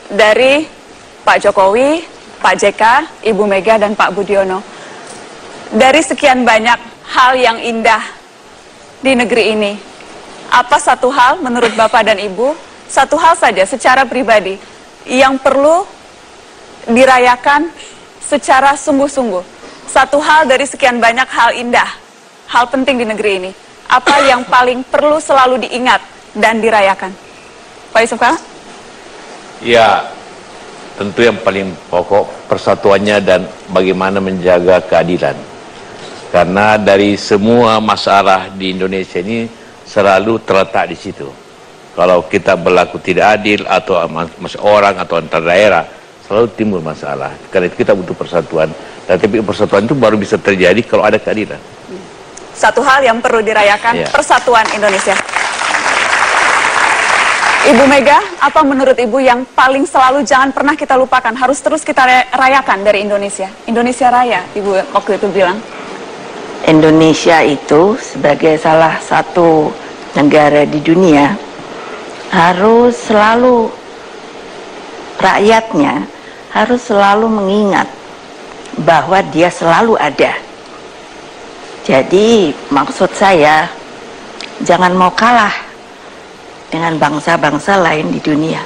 dari Pak Jokowi, Pak JK, Ibu Mega, dan Pak Budiono. Dari sekian banyak hal yang indah di negeri ini, apa satu hal menurut Bapak dan Ibu, satu hal saja secara pribadi yang perlu dirayakan secara sungguh-sungguh? Satu hal dari sekian banyak hal indah, hal penting di negeri ini. Apa yang paling perlu selalu diingat dan dirayakan? Pak Yusuf Kala? Ya, tentu yang paling pokok persatuannya dan bagaimana menjaga keadilan. Karena dari semua masalah di Indonesia ini selalu terletak di situ. Kalau kita berlaku tidak adil atau orang atau antar daerah, selalu timbul masalah. Karena itu kita butuh persatuan. Dan tapi persatuan itu baru bisa terjadi kalau ada keadilan. Satu hal yang perlu dirayakan, persatuan Indonesia. Ibu Mega, apa menurut Ibu yang paling selalu jangan pernah kita lupakan, harus terus kita rayakan dari Indonesia? Indonesia Raya, Ibu waktu itu bilang. Indonesia itu sebagai salah satu negara di dunia harus selalu, rakyatnya harus selalu mengingat bahwa dia selalu ada. Jadi maksud saya, jangan mau kalah dengan bangsa-bangsa lain di dunia.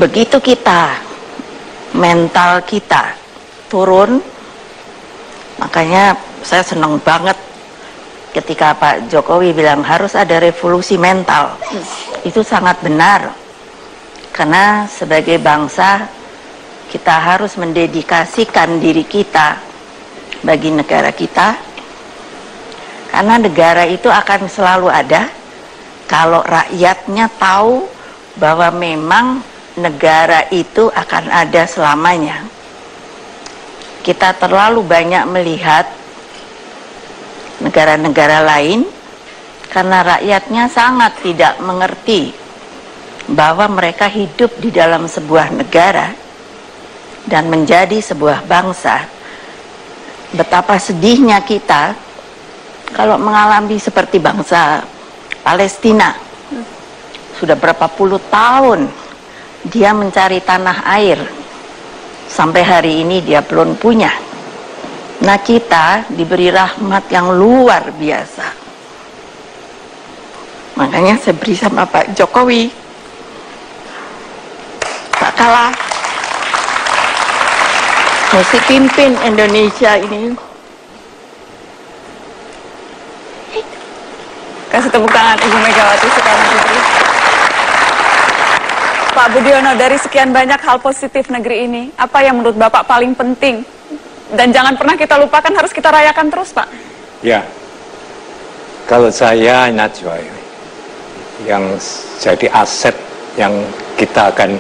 Begitu mental kita turun, makanya saya senang banget ketika Pak Jokowi bilang harus ada revolusi mental. Itu sangat benar, karena sebagai bangsa kita harus mendedikasikan diri kita bagi negara kita. Karena negara itu akan selalu ada kalau rakyatnya tahu bahwa memang negara itu akan ada selamanya. Kita terlalu banyak melihat negara-negara lain karena rakyatnya sangat tidak mengerti bahwa mereka hidup di dalam sebuah negara dan menjadi sebuah bangsa. Betapa sedihnya kita kalau mengalami seperti bangsa Palestina. Sudah berapa puluh tahun dia mencari tanah air, sampai hari ini dia belum punya. Nah, kita diberi rahmat yang luar biasa. Makanya saya beri sama Pak Jokowi, tak kalah mesti pimpin Indonesia ini. Kasih tepuk tangan Ibu Megawati Soekarno Putri. Pak Budiono, dari sekian banyak hal positif negeri ini, apa yang menurut Bapak paling penting? Dan jangan pernah kita lupakan, harus kita rayakan terus, Pak. Ya, kalau saya Najwa, yang jadi aset yang kita akan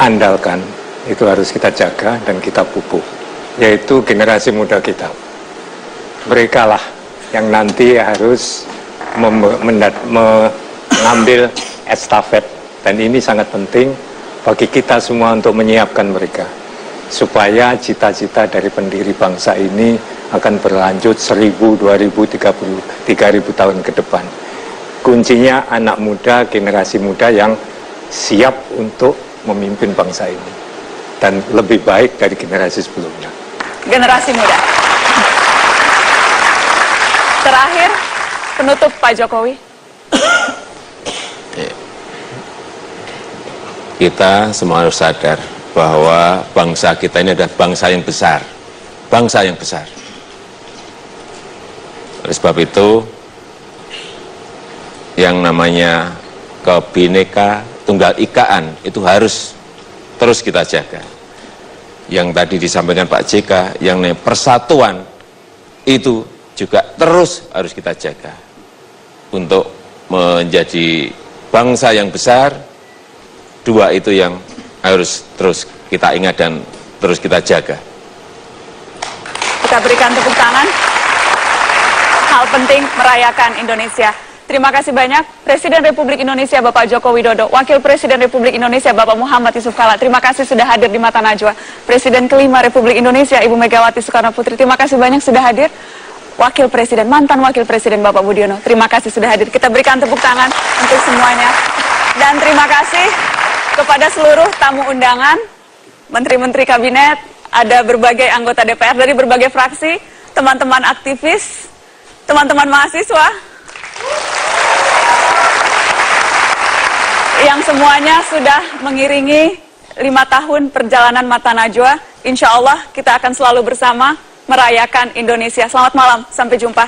andalkan, itu harus kita jaga dan kita pupuk, yaitu generasi muda kita. Mereka lah yang nanti harus mengambil estafet, dan ini sangat penting bagi kita semua untuk menyiapkan mereka supaya cita-cita dari pendiri bangsa ini akan berlanjut 1000, 2000, 30, 3000 tahun ke depan. Kuncinya anak muda, generasi muda yang siap untuk memimpin bangsa ini dan lebih baik dari generasi sebelumnya. Generasi muda. Terakhir, penutup Pak Jokowi. Kita semua harus sadar bahwa bangsa kita ini adalah bangsa yang besar. Bangsa yang besar. Oleh sebab itu, yang namanya Bhinneka Tunggal Ikaan itu harus terus kita jaga. Yang tadi disampaikan Pak JK, yang namanya persatuan itu juga terus harus kita jaga untuk menjadi bangsa yang besar. Dua itu yang harus terus kita ingat dan terus kita jaga. Kita berikan tepuk tangan. Hal penting merayakan Indonesia. Terima kasih banyak Presiden Republik Indonesia Bapak Joko Widodo, Wakil Presiden Republik Indonesia Bapak Muhammad Yusuf Kala. Terima kasih sudah hadir di Mata Najwa. Presiden kelima Republik Indonesia Ibu Megawati Soekarno Putri. Terima kasih banyak sudah hadir. Wakil Presiden, mantan Wakil Presiden Bapak Budiono. Terima kasih sudah hadir. Kita berikan tepuk tangan untuk semuanya. Dan terima kasih kepada seluruh tamu undangan, menteri-menteri kabinet, ada berbagai anggota DPR dari berbagai fraksi, teman-teman aktivis, teman-teman mahasiswa, yang semuanya sudah mengiringi 5 tahun perjalanan Mata Najwa. Insya Allah kita akan selalu bersama merayakan Indonesia. Selamat malam, sampai jumpa.